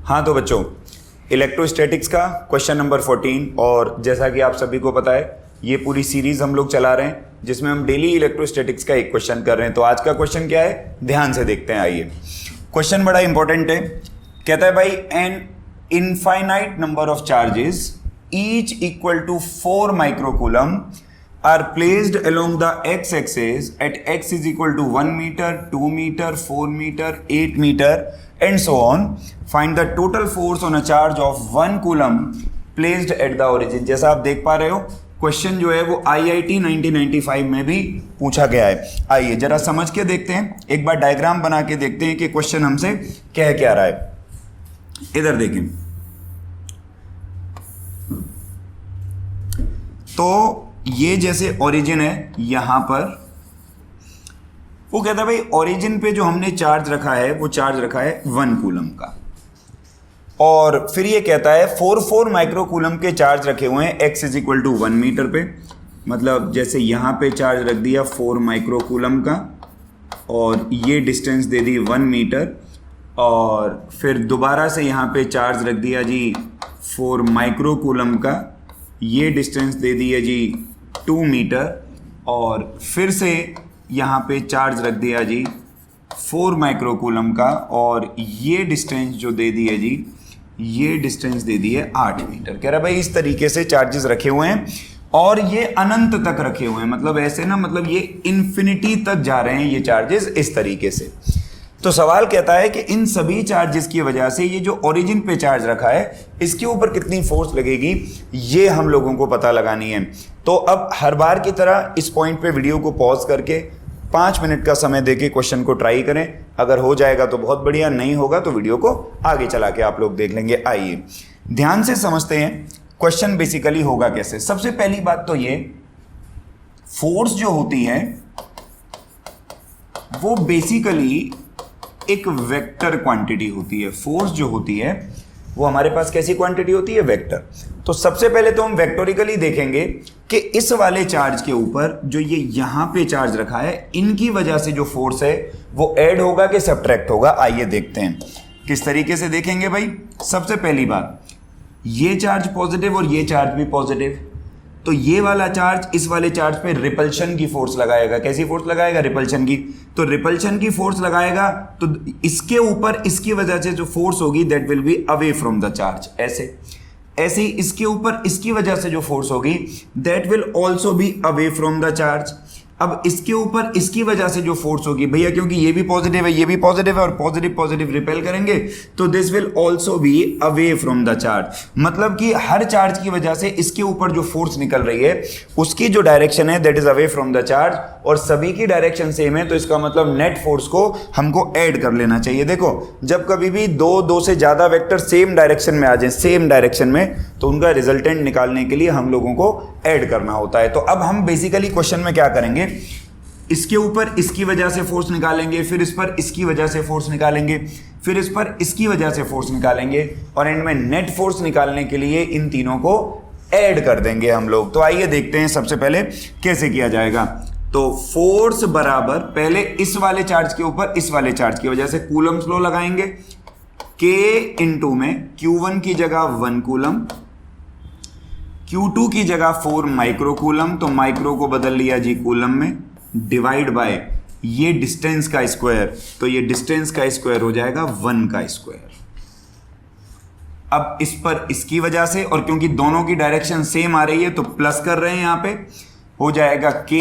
हाँ तो बच्चों, इलेक्ट्रोस्टैटिक्स का क्वेश्चन नंबर 14, और जैसा कि आप सभी को पता है ये पूरी सीरीज हम लोग चला रहे हैं जिसमें हम डेली इलेक्ट्रोस्टैटिक्स का एक क्वेश्चन कर रहे हैं। तो आज का क्वेश्चन क्या है, ध्यान से देखते हैं। आइए, क्वेश्चन बड़ा इंपॉर्टेंट है। कहता है भाई, an infinite number of charges each equal to 4 microcoulomb are placed along the x-axis at x is equal to 1 meter, 2 meter, 4 meter, 8 meter and so on. Find the total force on a charge of 1 coulomb placed at the origin. जैसा आप देख पा रहे हो, question जो है वो IIT 1995 में भी पूछा गया है। आइए जरा समझ के देखते हैं, एक बार डायग्राम बना के देखते हैं कि क्वेश्चन हमसे कह क्या रहा है। इधर देखें तो ये जैसे ओरिजिन है, यहां पर वो कहता है भाई ओरिजिन पे जो हमने चार्ज रखा है वो चार्ज रखा है 1 कूलम का, और फिर ये कहता है 4 माइक्रो कूलम के चार्ज रखे हुए हैं x is equal to 1 metre पे। मतलब जैसे यहां पे चार्ज रख दिया 4 माइक्रो कूलम का और ये डिस्टेंस दे दी 1 मीटर, और फिर दोबारा से यहां पे चार्ज रख दिया जी 4 माइक्रो कूलम का, ये डिस्टेंस दे दिया जी 2 मीटर, और फिर से यहाँ पे चार्ज रख दिया जी 4 माइक्रोकूलम का, और ये डिस्टेंस जो दे दी है जी, ये डिस्टेंस दे दी है 8 मीटर। कह रहा भाई इस तरीके से चार्जेस रखे हुए हैं और ये अनंत तक रखे हुए हैं, मतलब ऐसे ना, मतलब ये इन्फिनिटी तक जा रहे हैं ये चार्जेस इस तरीके से। तो सवाल कहता है कि इन सभी चार्जेस की वजह से ये जो ओरिजिन पे चार्ज रखा है इसके ऊपर कितनी फोर्स लगेगी, ये हम लोगों को पता लगानी है। तो अब हर बार की तरह इस पॉइंट पे वीडियो को पॉज करके 5 मिनट का समय देके क्वेश्चन को ट्राई करें। अगर हो जाएगा तो बहुत बढ़िया, नहीं होगा तो वीडियो को आगे चला के आप लोग देख लेंगे। आइए ध्यान से समझते हैं क्वेश्चन बेसिकली होगा कैसे। सबसे पहली बात तो ये, फोर्स जो होती है वो बेसिकली एक वेक्टर क्वांटिटी होती है। फोर्स जो होती है वो हमारे पास कैसी क्वांटिटी होती है, वेक्टर। तो सबसे पहले तो हम वेक्टोरिकली देखेंगे कि इस वाले चार्ज के ऊपर जो ये यहां पे चार्ज रखा है, इनकी वजह से जो फोर्स है वो ऐड होगा कि सब्ट्रैक्ट होगा। आइए देखते हैं किस तरीके से देखेंगे भाई। सबसे पहली बात, ये चार्ज पॉजिटिव और ये चार्ज भी पॉजिटिव, तो ये वाला चार्ज इस वाले चार्ज पे रिपल्शन की फोर्स लगाएगा। कैसी फोर्स लगाएगा, रिपल्शन की। तो रिपल्शन की फोर्स लगाएगा तो इसके ऊपर इसकी वजह से जो फोर्स होगी that will be away from the charge. ऐसे ही इसके ऊपर इसकी वजह से जो फोर्स होगी that will also be away from the charge. अब इसके ऊपर इसकी वजह से जो फोर्स होगी भैया, क्योंकि ये भी पॉजिटिव है ये भी पॉजिटिव है और पॉजिटिव रिपेल करेंगे, तो this will also be away from the charge. मतलब कि हर चार्ज की वजह से इसके ऊपर जो फोर्स निकल रही है उसकी जो डायरेक्शन है that is away from the charge, और सभी की डायरेक्शन सेम है, तो इसका मतलब नेट फोर्स को हमको ऐड कर लेना चाहिए। देखो जब कभी भी दो से ज्यादा वेक्टर सेम डायरेक्शन में आ जाए, सेम डायरेक्शन में, तो उनका रिजल्टेंट निकालने के लिए हम लोगों को ऐड करना होता है। तो अब हम बेसिकली क्वेश्चन में क्या करेंगे, इसके ऊपर इसकी वजह से फोर्स निकालेंगे, फिर इस पर इसकी वजह से फोर्स निकालेंगे, फिर इस पर इसकी वजह से फोर्स निकालेंगे, और एंड में नेट फोर्स निकालने के लिए इन तीनों को ऐड कर देंगे हम लोग। तो आइए देखते हैं सबसे पहले कैसे किया जाएगा। तो फोर्स बराबर पहले इस वाले चार्ज के ऊपर इस वाले चार्ज की वजह से कूलम्स लॉ लगाएंगे। K इंटू में Q1 की जगह 1 कूलम, Q2 की जगह 4 माइक्रो कूलम, तो माइक्रो को बदल लिया जी कूलम में, डिवाइड बाय ये डिस्टेंस का स्क्वायर, तो ये डिस्टेंस का स्क्वायर हो जाएगा 1 का स्क्वायर। अब इस पर इसकी वजह से, और क्योंकि दोनों की डायरेक्शन सेम आ रही है तो प्लस कर रहे हैं, यहां पे हो जाएगा K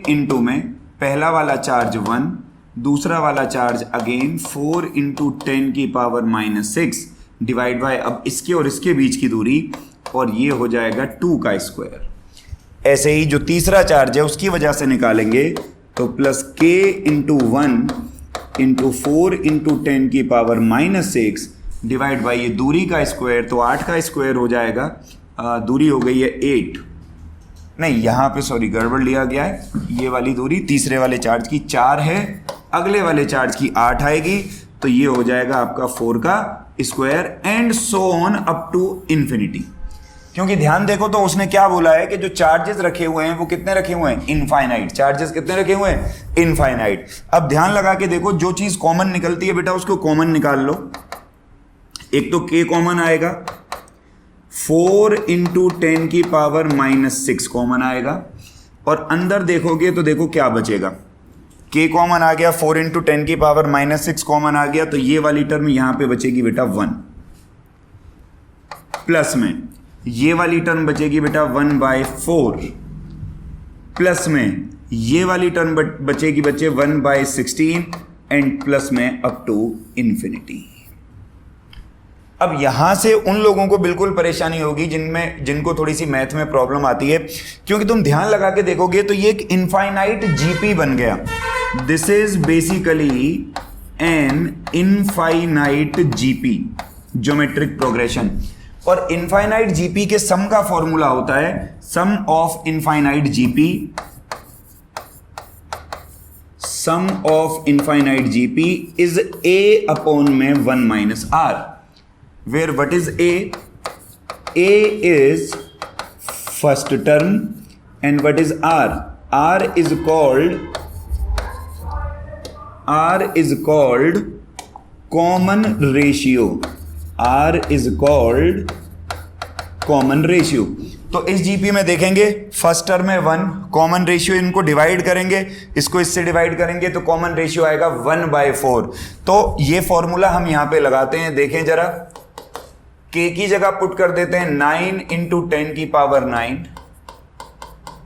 इंटू में पहला वाला चार्ज 1, दूसरा वाला चार्ज अगेन 4 इंटू 10 की पावर -6 डिवाइड बाय अब इसके और इसके बीच की दूरी, और ये हो जाएगा 2 का स्क्वायर। ऐसे ही जो तीसरा चार्ज है उसकी वजह से निकालेंगे तो plus K into 1 into 4 into 10 की पावर -6 डिवाइड बाई ये दूरी का स्क्वायर, तो 8 का स्क्वायर हो जाएगा। दूरी हो गई है 8, नहीं यहाँ पे सॉरी गड़बड़ लिया गया है, ये वाली दूरी तीसरे वाले चार्ज की 4 है, अगले वाले चार्ज की 8 आएगी, तो ये हो जाएगा आपका 4 का square and so on up to infinity. क्योंकि ध्यान देखो तो उसने क्या बोला है कि जो चार्जेस रखे हुए हैं वो कितने रखे हुए हैं, इनफाइनाइट। चार्जेस कितने रखे हुए हैं, इनफाइनाइट। अब ध्यान लगा के देखो, जो चीज कॉमन निकलती है बेटा उसको कॉमन निकाल लो। एक तो k कॉमन आएगा, 4 इंटू 10 की पावर -6 कॉमन आएगा, और अंदर देखोगे तो देखो क्या बचेगा, k कॉमन आ गया, 4 इंटू 10 की पावर -6 कॉमन आ गया, तो ये वाली टर्म यहां पे बचेगी बेटा 1, प्लस में ये वाली टर्म बचेगी बेटा 1/4, प्लस में ये वाली टर्म बचेगी बच्चे 1/16, एंड प्लस में अप टू इंफिनिटी। अब यहां से उन लोगों को बिल्कुल परेशानी होगी जिनको थोड़ी सी मैथ में प्रॉब्लम आती है, क्योंकि तुम ध्यान लगा के देखोगे तो ये एक इनफाइनाइट जीपी बन गया। This is basically an infinite GP, geometric progression, और इनफाइनाइट जीपी के सम का फॉर्मूला होता है sum of infinite GP, sum of infinite GP is a upon में 1 - r, where what is a is first term and what is r is called common ratio, r is called common ratio। तो इस GP में देखेंगे first term है 1, common ratio, इनको divide करेंगे, इसको इससे डिवाइड करेंगे तो कॉमन रेशियो आएगा 1/4। तो ये फॉर्मूला हम यहां पे लगाते हैं, देखें जरा, k की जगह पुट कर देते हैं 9 इंटू 10 की पावर 9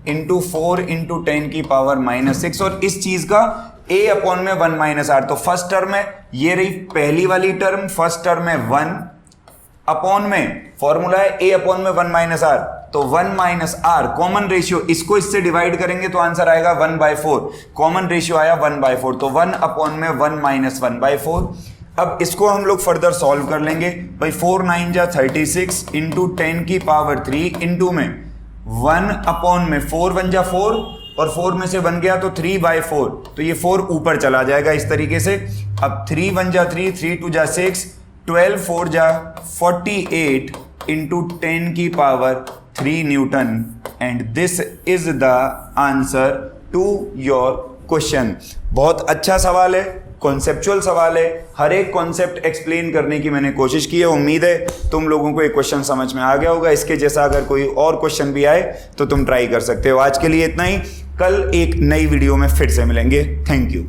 इंटू 4 इंटू 10 की पावर -6, और इस चीज का a अपॉन में 1 - r। तो फर्स्ट टर्म है, ये रही पहली वाली टर्म, फर्स्ट टर्म है 1 अपॉन में फॉर्मूला है a अपॉन में 1 - r, तो 1 - r कॉमन रेशियो, इसको इससे डिवाइड करेंगे तो आंसर आएगा 1/4, कॉमन रेशियो आया 1/4, तो 1 अपॉन में 1 - 1/4। अब इसको हम लोग फर्दर सॉल्व कर लेंगे भाई, 4 9 जा 36 इंटू 10 की पावर 3 इंटू में 1 अपॉन में 4 1 जा 4, और 4 में से 1 गया तो 3/4, तो ये 4 ऊपर चला जाएगा इस तरीके से। अब 3 1 जा 3, 3 2 जा 6, 12 4 जा 48 इंटू 10 की power 3 newton, and this is the answer to your question. बहुत अच्छा सवाल है, कॉन्सेप्चुअल सवाल है, हर एक कॉन्सेप्ट एक्सप्लेन करने की मैंने कोशिश की है। उम्मीद है तुम लोगों को एक क्वेश्चन समझ में आ गया होगा। इसके जैसा अगर कोई और क्वेश्चन भी आए तो तुम ट्राई कर सकते हो। आज के लिए इतना ही, कल एक नई वीडियो में फिर से मिलेंगे। Thank you.